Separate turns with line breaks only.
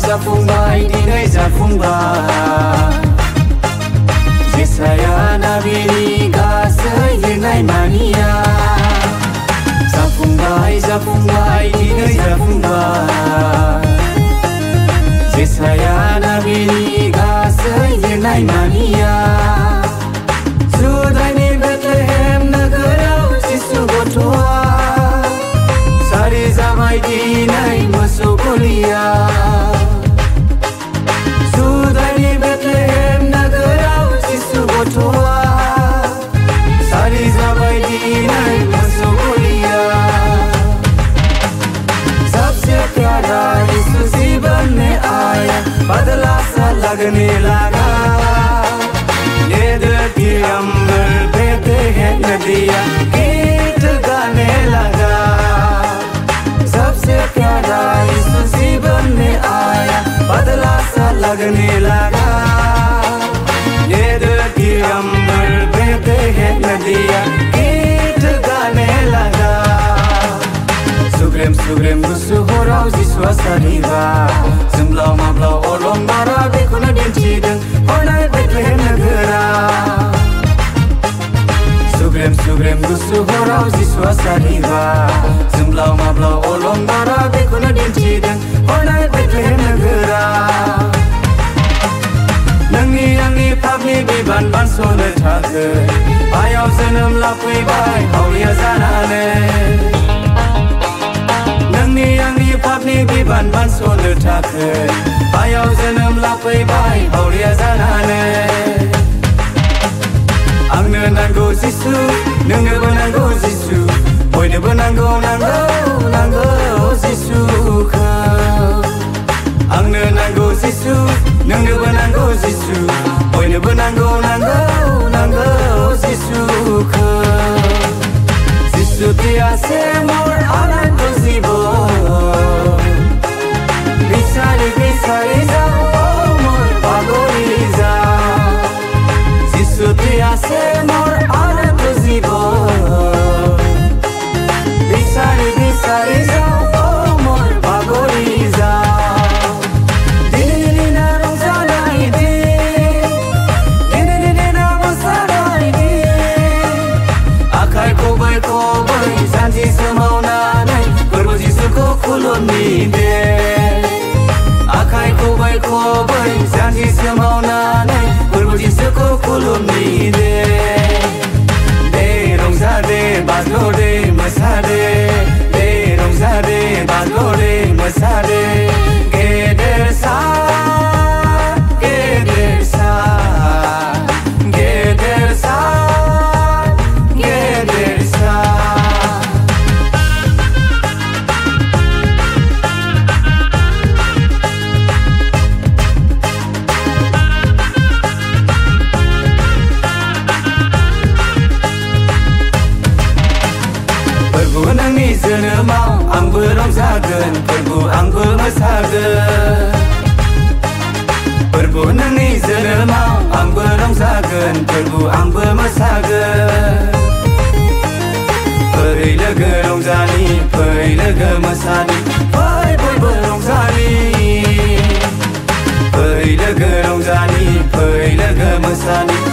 Zafungbay dinay zafungbay Jesaya nabini gasay yunay mania Zafungbay dinay zafungbay Jesaya nabini gasay yunay mania Suday ni Bethlehem nagaraw Jisu gotoa Sari zamay dinay masukuliya बदला सा लगने लगा ये दिल की अंबर बहते हैं नदियाँ गीत गाने लगा सबसे प्यारा यीशु जीवन में आया बदला सा लगने लगा ये दिल की अंबर बहते हैं नदियाँ गीत गाने लगा Sugrem gusu horau Jiswa sariba Zemblau mablau olong mara Bekuna dinciden Hornai Bethlehem negara Sugrem gusu horau Jiswa sariba Zemblau mablau olong mara Bekuna dinciden Hornai Bethlehem negara Nangi pabni biban bansone thake Ayaw zenem lapui bai Haulia zanane Nangni papni biban bansone thake Ayaw zenem lapui bai Haulia zanane Angno nanggo Jisu Nongobo nanggo Jisu Boynobo nanggo Jisu ko Angno nanggo Jisu Nongobo nanggo Jisu Boynobo nanggo Jisu ko Jisu tiase mor anan tozibo Bisari za mor pagoriza Jisu tiase mor anan tozibo Bisari za mor pagoriza Dinina rongzana ide Dinina masana ide Akai kobai Sanji semaunanai Berbu Jisuko kulunide Akai kobai Sanji semaunanai Berbu Jisuko kulunide De rongzade bazlode masade De rongzade bazlode masade Geder sa Nangni जोनोमाव आंबो रंजागोन फोरबो आंबो मोसागोन फोरबो नोंनि जोनोमाव आंबो रंजागोन फोरबो आंबो मोसागोन फै लोगो रंजानि फै लोगो मोसानि फै बयबो रंजानि फै लोगो रंजानि फै लोगो मोसानि